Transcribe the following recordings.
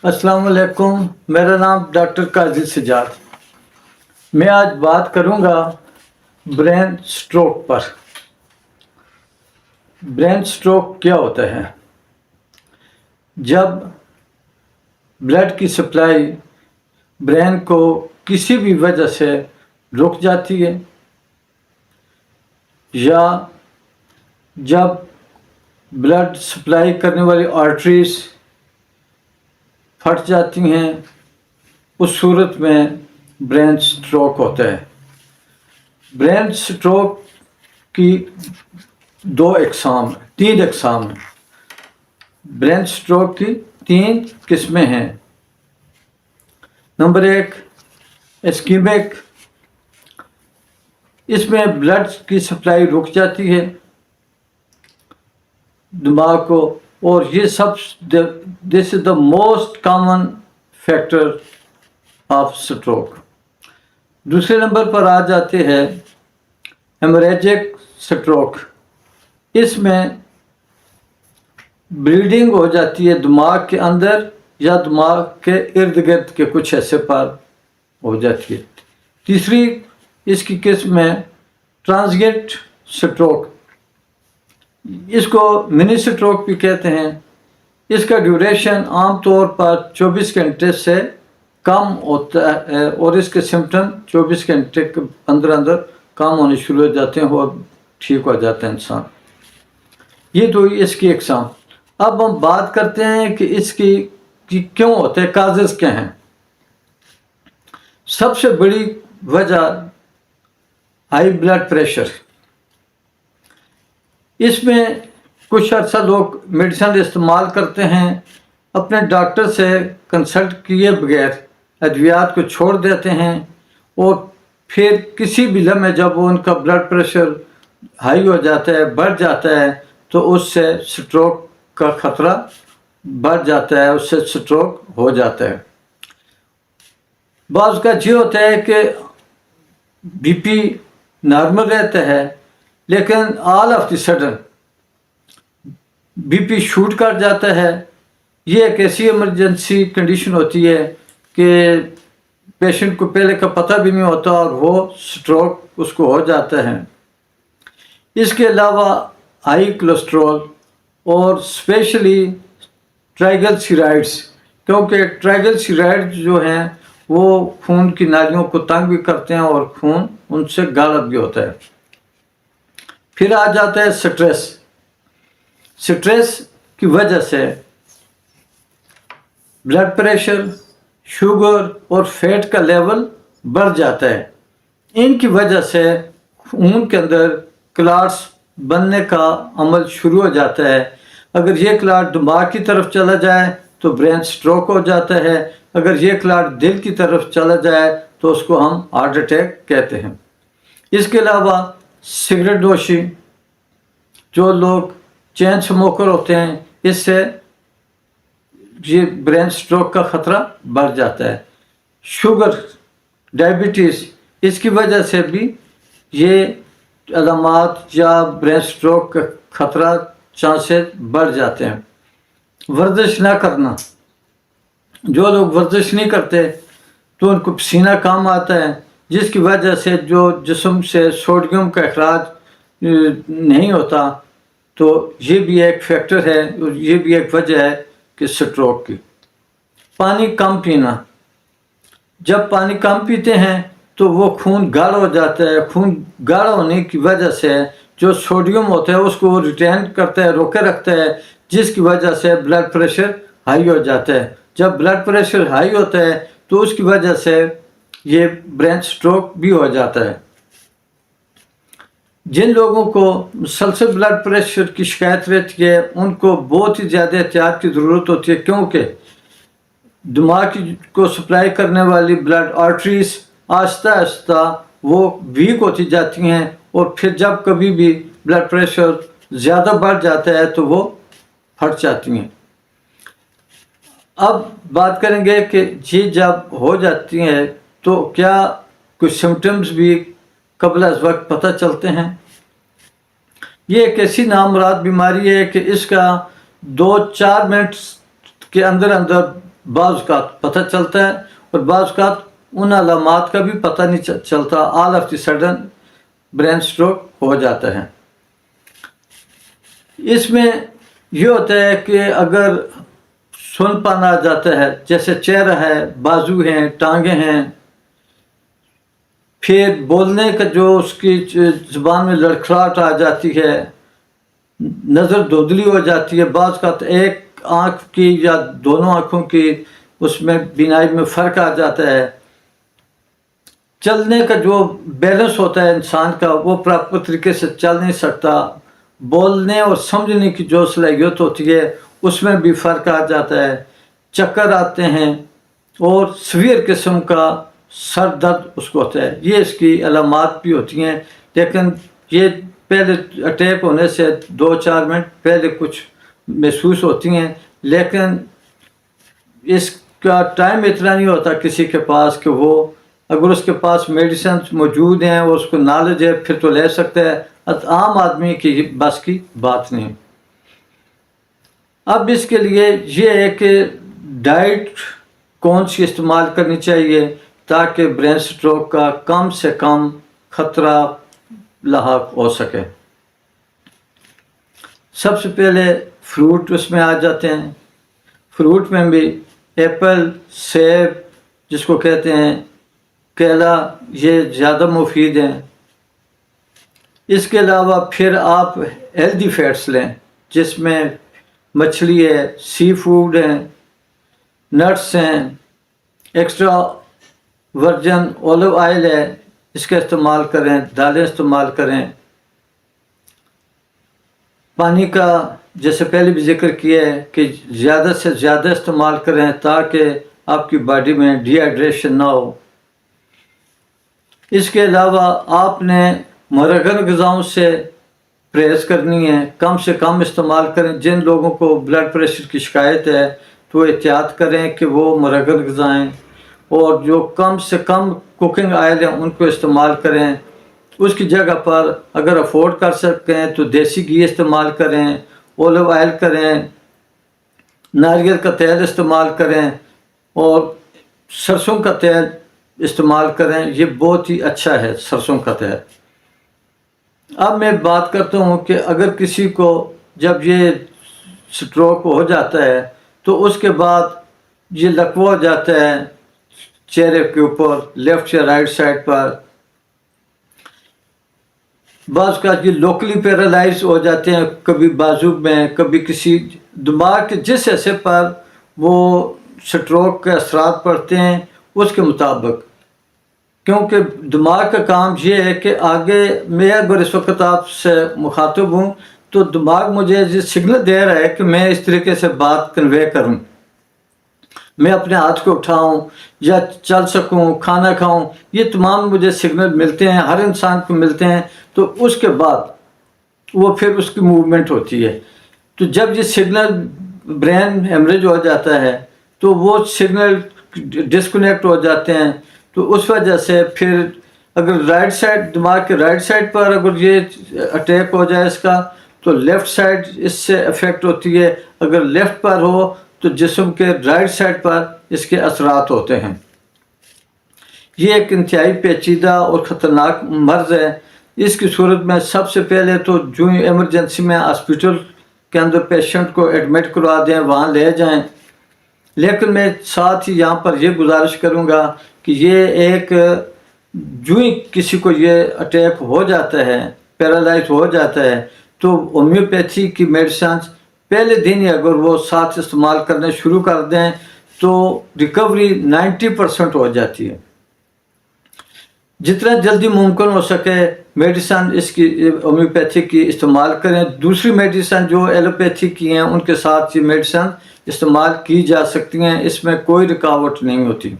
अस्सलाम वालेकुम। मेरा नाम डॉक्टर काजी सजाद। मैं आज बात करूंगा ब्रेन स्ट्रोक पर। ब्रेन स्ट्रोक क्या होता है? जब ब्लड की सप्लाई ब्रेन को किसी भी वजह से रुक जाती है, या जब ब्लड सप्लाई करने वाली आर्टरीज फट जाती हैं, उस सूरत में ब्रेन स्ट्रोक होता है। ब्रेन स्ट्रोक की तीन अक़साम हैं। ब्रेन स्ट्रोक की तीन किस्में हैं। Number 1, ischaemic. इसमें ब्लड की सप्लाई रुक जाती है दिमाग को, और ये this is the most common factor of stroke. दूसरे नंबर पर आ जाते हैं हेमोरेजिक स्ट्रोक। इसमें ब्लीडिंग हो जाती है दिमाग के अंदर या दिमाग के इर्द गिर्द के कुछ हिस्से पर हो जाती है। तीसरी इसकी किस्म है ट्रांजिएंट स्ट्रोक। इसको मिनी स्ट्रोक भी कहते हैं। इसका ड्यूरेशन आमतौर पर 24 घंटे से कम होता है, और इसके सिम्टम 24 घंटे के अंदर अंदर कम होने शुरू हो जाते हैं और ठीक हो जाता है इंसान। ये तो इसकी अक़साम। अब हम बात करते हैं कि क्यों होते हैं, काजेस क्या हैं। सबसे बड़ी वजह हाई ब्लड प्रेशर। इसमें कुछ अर्सा लोग मेडिसिन इस्तेमाल करते हैं, अपने डॉक्टर से कंसल्ट किए बगैर अद्वियात को छोड़ देते हैं, और फिर किसी भी लम्हे जब उनका ब्लड प्रेशर हाई हो जाता है, बढ़ जाता है, तो उससे स्ट्रोक का ख़तरा बढ़ जाता है, उससे स्ट्रोक हो जाता है। बाज़ का ये होता है कि बीपी नॉर्मल रहता है, लेकिन all of the sudden BP shoot कर जाता है। ये एक ऐसी इमरजेंसी कंडीशन होती है कि पेशेंट को पहले का पता भी नहीं होता और वो स्ट्रोक उसको हो जाता है। इसके अलावा हाई कोलेस्ट्रॉल और स्पेशली ट्राइग्लिसराइड्स, क्योंकि ट्राइग्लिसराइड जो हैं वो खून की नालियों को तंग भी करते हैं और खून उनसे गाढ़ा भी होता है। फिर आ जाता है स्ट्रेस। स्ट्रेस की वजह से ब्लड प्रेशर, शुगर और फैट का लेवल बढ़ जाता है। इनकी वजह से खून के अंदर क्लॉट्स बनने का अमल शुरू हो जाता है। अगर ये क्लॉट दिमाग की तरफ चला जाए तो ब्रेन स्ट्रोक हो जाता है। अगर ये क्लॉट दिल की तरफ चला जाए तो उसको हम हार्ट अटैक कहते हैं। इसके अलावा सिगरेट नोशी, जो लोग चेन स्मोकर होते हैं, इससे ये ब्रेन स्ट्रोक का ख़तरा बढ़ जाता है। शुगर, डायबिटीज़, इसकी वजह से भी ये अलामात या ब्रेन स्ट्रोक का ख़तरा चांसेस बढ़ जाते हैं। वर्जिश ना करना, जो लोग वर्जिश नहीं करते तो उनको पसीना कम आता है, जिसकी वजह से जो जिस्म से सोडियम का अखराज नहीं होता, तो ये भी एक फैक्टर है, ये भी एक वजह है कि स्ट्रोक की। पानी कम पीना। जब पानी कम पीते हैं तो वो खून गाढ़ा हो जाता है। खून गाढ़ा होने की वजह से जो सोडियम होता है उसको रिटेन करता है, रोके रखता है, जिसकी वजह से ब्लड प्रेशर हाई हो जाता है। जब ब्लड प्रेशर हाई होता है तो उसकी वजह से ये ब्रेन स्ट्रोक भी हो जाता है। जिन लोगों को मुसलसल ब्लड प्रेशर की शिकायत रहती है, उनको बहुत ही ज़्यादा एहतियात की ज़रूरत होती है, क्योंकि दिमाग को सप्लाई करने वाली ब्लड आर्टरीज आहिस्ता आहिस्ता वो वीक होती जाती हैं, और फिर जब कभी भी ब्लड प्रेशर ज़्यादा बढ़ जाता है तो वो फट जाती हैं। अब बात करेंगे कि ये जब हो जाती हैं तो क्या कुछ सिम्टम्स भी कबल अज़ वक्त पता चलते हैं। ये एक ऐसी नामुराद बीमारी है कि इसका 2-4 मिनट के अंदर अंदर بعض اوقات پتہ چلتا ہے اور بعض اوقات ان علامات کا بھی پتہ نہیں چلتا، all of the sudden brain stroke ہو جاتا ہے۔ اس میں یہ ہوتا ہے کہ اگر سن پن آ جاتا ہے، جیسے چہرہ ہے، بازو ہیں، ٹانگیں ہیں، پھر بولنے کا جو اس کی زبان میں لڑکھڑاہٹ آ جاتی ہے، نظر دھندلی ہو جاتی ہے، بعض کا ایک آنکھ کی یا دونوں آنکھوں کی اس میں بینائی میں فرق آ جاتا ہے، چلنے کا جو بیلنس ہوتا ہے انسان کا وہ پراپر طریقے سے چل نہیں سکتا، بولنے اور سمجھنے کی جو صلاحیت ہوتی ہے اس میں بھی فرق آ جاتا ہے، چکر آتے ہیں اور سویر قسم کا سر درد اس کو ہوتا ہے۔ یہ اس کی علامات بھی ہوتی ہیں، لیکن یہ پہلے اٹیک ہونے سے 2-4 منٹ پہلے کچھ محسوس ہوتی ہیں، لیکن اس کا ٹائم اتنا نہیں ہوتا کسی کے پاس کہ وہ اگر اس کے پاس میڈیسنز موجود ہیں اور اس کو نالج ہے پھر تو لے سکتا ہے، عام آدمی کی بس کی بات نہیں۔ اب اس کے لیے یہ ہے کہ ڈائٹ کون سی استعمال کرنی چاہیے تاکہ برین اسٹروک کا کم سے کم خطرہ لاحق ہو سکے۔ سب سے پہلے فروٹ اس میں آ جاتے ہیں۔ فروٹ میں بھی ایپل، سیب جس کو کہتے ہیں، کیلا، یہ زیادہ مفید ہیں۔ اس کے علاوہ پھر آپ ہیلدی فیٹس لیں، جس میں مچھلی ہے، سی فوڈ ہیں، نٹس ہیں، ایکسٹرا ورجن اولیو آئل ہے، اس کا استعمال کریں، دالیں استعمال کریں۔ پانی کا جیسے پہلے بھی ذکر کیا ہے کہ زیادہ سے زیادہ استعمال کریں تاکہ آپ کی باڈی میں ڈی ہائیڈریشن نہ ہو۔ اس کے علاوہ آپ نے مرغن غذاؤں سے پرہیز کرنی ہے، کم سے کم استعمال کریں۔ جن لوگوں کو بلڈ پریشر کی شکایت ہے تو احتیاط کریں کہ وہ مرغن غذائیں، اور جو کم سے کم کوکنگ آئل ہیں ان کو استعمال کریں۔ اس کی جگہ پر اگر افورڈ کر سکیں تو دیسی گھی استعمال کریں، اولیو آئل کریں، ناریل کا تیل استعمال کریں اور سرسوں کا تیل استعمال کریں۔ یہ بہت ہی اچھا ہے سرسوں کا تیل۔ اب میں بات کرتا ہوں کہ اگر کسی کو جب یہ سٹروک ہو جاتا ہے تو اس کے بعد یہ لکوہ ہو جاتا ہے چہرے کے اوپر، لیفٹ یا رائٹ سائڈ پر، بعض کا یہ لوکلی پیرالائز ہو جاتے ہیں، کبھی بازو میں، کبھی کسی دماغ کے جس حصے پر وہ سٹروک کے اثرات پڑتے ہیں اس کے مطابق، کیونکہ دماغ کا کام یہ ہے کہ آگے میں اگر اس وقت آپ سے مخاطب ہوں تو دماغ مجھے یہ سگنل دے رہا ہے کہ میں اس طریقے سے بات کنوے کروں، میں اپنے ہاتھ کو اٹھاؤں یا چل سکوں، کھانا کھاؤں، یہ تمام مجھے سگنل ملتے ہیں، ہر انسان کو ملتے ہیں۔ تو اس کے بعد وہ پھر اس کی موومنٹ ہوتی ہے۔ تو جب یہ سگنل برین ہیمریج ہو جاتا ہے تو وہ سگنل ڈسکنیکٹ ہو جاتے ہیں، تو اس وجہ سے پھر اگر رائٹ سائڈ، دماغ کے رائٹ سائڈ پر اگر یہ اٹیک ہو جائے اس کا، تو لیفٹ سائڈ اس سے افیکٹ ہوتی ہے، اگر لیفٹ پر ہو تو جسم کے رائٹ سائڈ پر اس کے اثرات ہوتے ہیں۔ یہ ایک انتہائی پیچیدہ اور خطرناک مرض ہے۔ اس کی صورت میں سب سے پہلے تو جو ہی ایمرجنسی میں ہاسپٹل کے اندر پیشنٹ کو ایڈمٹ کروا دیں، وہاں لے جائیں، لیکن میں ساتھ ہی یہاں پر یہ گزارش کروں گا کہ یہ ایک جو ہی کسی کو یہ اٹیک ہو جاتا ہے، پیرالائز ہو جاتا ہے، تو ہومیوپیتھی کی میڈیسنز پہلے دن ہی اگر وہ ساتھ استعمال کرنے شروع کر دیں تو ریکوری 90% ہو جاتی ہے۔ جتنا جلدی ممکن ہو سکے میڈیسن اس کی ہومیوپیتھی کی استعمال کریں۔ دوسری میڈیسن جو ایلوپیتھی کی ہیں ان کے ساتھ یہ میڈیسن استعمال کی جا سکتی ہیں، اس میں کوئی رکاوٹ نہیں ہوتی۔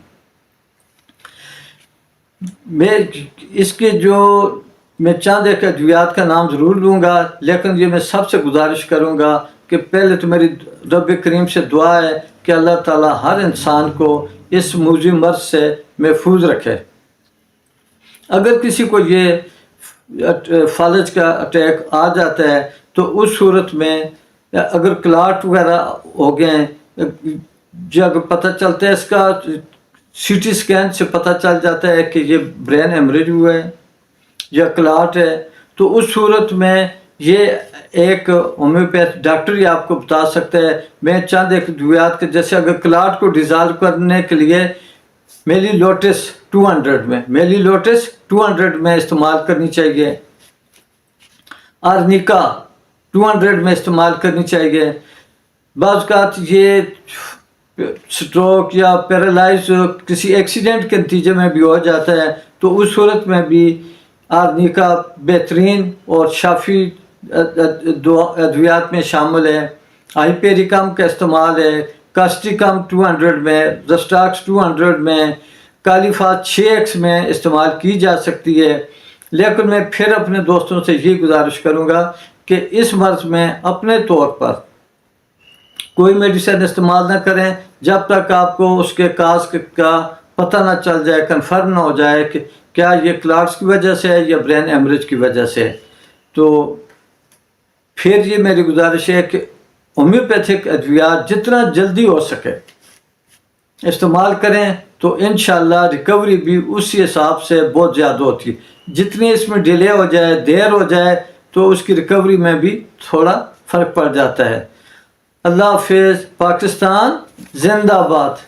میں چند ایک ادویات کا نام ضرور لوں گا، لیکن یہ میں سب سے گزارش کروں گا کہ پہلے تو میری رب کریم سے دعا ہے کہ اللہ تعالیٰ ہر انسان کو اس موذی مرض سے محفوظ رکھے۔ اگر کسی کو یہ فالج کا اٹیک آ جاتا ہے تو اس صورت میں اگر کلاٹ وغیرہ ہو گئے जब पता चलता है इसका सीटी स्कैन से पता चल जाता है कि ये ब्रेन हेमरेज हुआ है या क्लॉट है, तो उस सूरत में ये एक होम्योपैथ डॉक्टर ही आपको बता सकता है। मैं चंद एक अद्वियात के, जैसे अगर क्लॉट को डिज़ोल्व करने के लिए मेलीलोटस 200 में इस्तेमाल करनी चाहिए, आर्निका 200 में इस्तेमाल करनी चाहिए। बाज़ औक़ात ये स्ट्रोक या पैरालाइज किसी एक्सीडेंट के नतीजे में भी हो जाता है, तो उस सूरत में भी आर्निका बेहतरीन और शाफी अद्वियात में शामिल है। हाइपेरिकम का इस्तेमाल है, कास्टिकम 200 में, रस्टाक्स 200 में, कालीफात 6x में इस्तेमाल की जा सकती है। लेकिन मैं फिर अपने दोस्तों से ये गुजारिश करूँगा कि इस मर्ज़ में अपने तौर पर कोई मेडिसिन इस्तेमाल ना करें जब तक आपको उसके काज का पता ना चल जाए, कन्फर्म ना हो जाए कि क्या ये क्लॉट्स की वजह से है या ब्रेन हेमरेज की वजह से है। तो फिर ये मेरी गुजारिश है कि होम्योपैथिक अद्वियात जितना जल्दी हो सके इस्तेमाल करें, तो इंशाल्लाह रिकवरी भी उसी हिसाब से बहुत ज़्यादा होती है। जितनी इसमें डिले हो जाए, देर हो जाए, तो उसकी रिकवरी में भी थोड़ा फ़र्क पड़ जाता है। अल्लाह हाफ़िज़। पाकिस्तान जिंदाबाद।